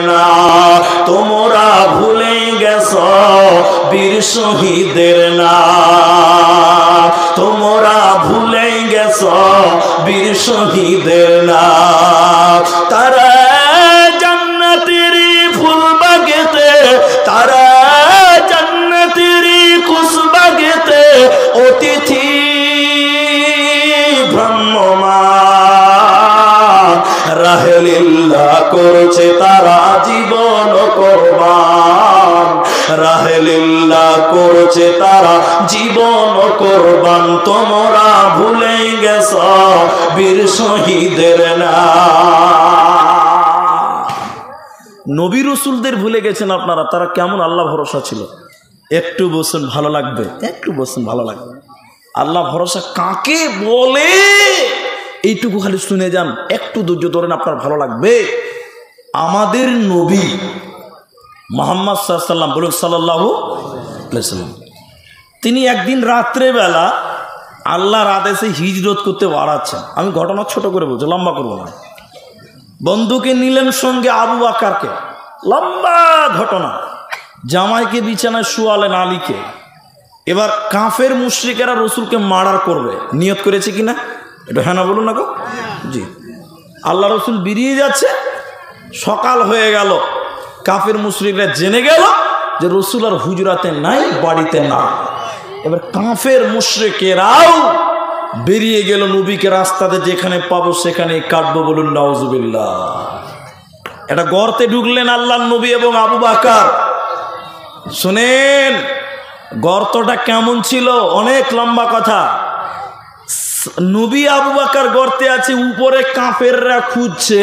না তোমরা ভুলে গেছো বীর শহীদের নাম, তোমরা ভুলে গেছো বীর শহীদের নাম। তারা জান্নাতেরই ফুল বাগেতে, তারা জান্নাতেরই খুশবাগেতে অতিথি ভ্রাম্যমান রাহেলিল্লাহ করছে তারা জীবন কোরবান, রাহেলিল্লাহ করছে তারা জীবন কোরবান। তোমরা ভুলে গেছো বীর শহীদের নাম। নবী রাসূলদের ভুলে গেছেন আপনারা। তারা কেমন আল্লাহ ভরসা ছিল, একটু বসুন ভালো লাগবে, একটু বসুন ভালো লাগবে। আল্লাহ ভরসা কাকে বলে এইটুকু খালি শুনে যান, একটু ধৈর্য ধরেন, আপনার ভালো লাগবে। আমাদের নবী মুহাম্মদ সাল্লাল্লাহু আলাইহি ওয়াসাল্লাম, বলুন সাল্লাল্লাহু আলাইহি ওয়াসাল্লাম, তিনি একদিন রাত্রেবেলা আল্লাহর আদেশে হিজরত করতে বাড়াচ্ছেন। আমি ঘটনা ছোট করে বলছি, লম্বা করবো না। বন্ধুকে নিলেন সঙ্গে আবু বকরকে, লম্বা ঘটনা। জামাইকে বিছানায় শুয়ালেন আলীকে। এবার কাফের মুশরিকেরা রসুলকে মার্ডার করবে, নিয়ত করেছে কিনা এটা হ্যাঁ না বলুন না গো। জি, আল্লাহ রসুল বেরিয়ে যাচ্ছে, সকাল হয়ে গেল, কাফের মুশরিকরা জেনে গেল যে রসুল আর হুজরাতে নাই, বাড়িতে না। এবার কাফের মুশরিকেরাও বেরিয়ে গেল নবীকে রাস্তাতে যেখানে পাবো সেখানে কাটবো, বলুন নাউজুবিল্লাহ। এটা গর্তে ঢুকলেন আল্লাহর নবী এবং আবু বকর। শুনেন গর্তটা কেমন ছিল, অনেক লম্বা কথা। নবী আবু বকর গর্তে আছে, উপরে কাফেররা খুঁজছে।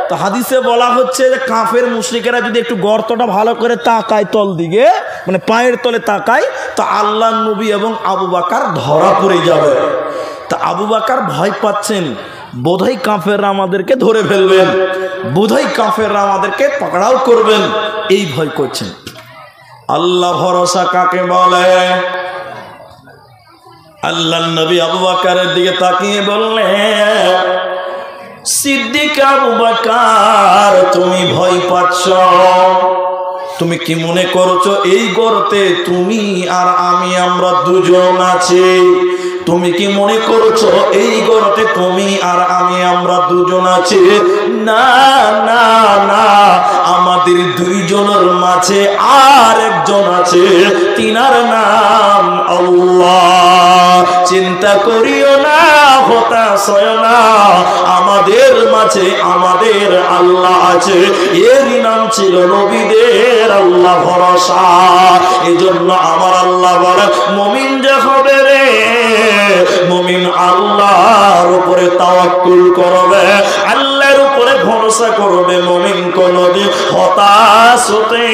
তো হাদিসে বলা হচ্ছে যে কাফের মুশরিকেরা যদি একটু গর্তটা ভালো করে তাকায় তল দিকে, মানে পায়ের তলে তাকায়, তো আল্লাহ নবী এবং আবু বকর ধরা পড়ে যাবে। তা আবু বকর ভয় পাচ্ছেন, বোধহয় কাফেররা আমাদেরকে ধরে ফেলবেন, বোধহয় কাফেররা আমাদেরকে পাকড়াও করবেন, এই ভয় করছেন। আল্লাহ ভরসা কাকে বলে? আল্লাহ নবী আবু বকরের দিকে তাকিয়ে বললেন, সিদ্দিক আবু বকর, তুমি ভয় পাচ্ছ? তুমি কি মনে করছো এই গর্তে তুমি আর আমি আমরা দুজন আছি? তুমি কি মনে করছো এই গর্তে তুমি আর আমি আমরা দুজন আছি? না না না, আমাদের দুইজনের মাঝে আর একজন আছে, তিনার নাম আল্লাহ। চিন্তা করিও না, হতাশ হয়ো না, আমাদের মাঝে আমাদের আল্লাহ আছে। এরই নাম ছিল নবীদের আল্লাহ ভরসা। এজন্য আমার আল্লাহ বলে, মুমিন যে হবে রে, মুমিন আল্লাহর উপরে তাওয়াক্কুল করবে, আল্লাহর উপরে ভরসা করবে, মুমিন কোনদিন হতাশ হতে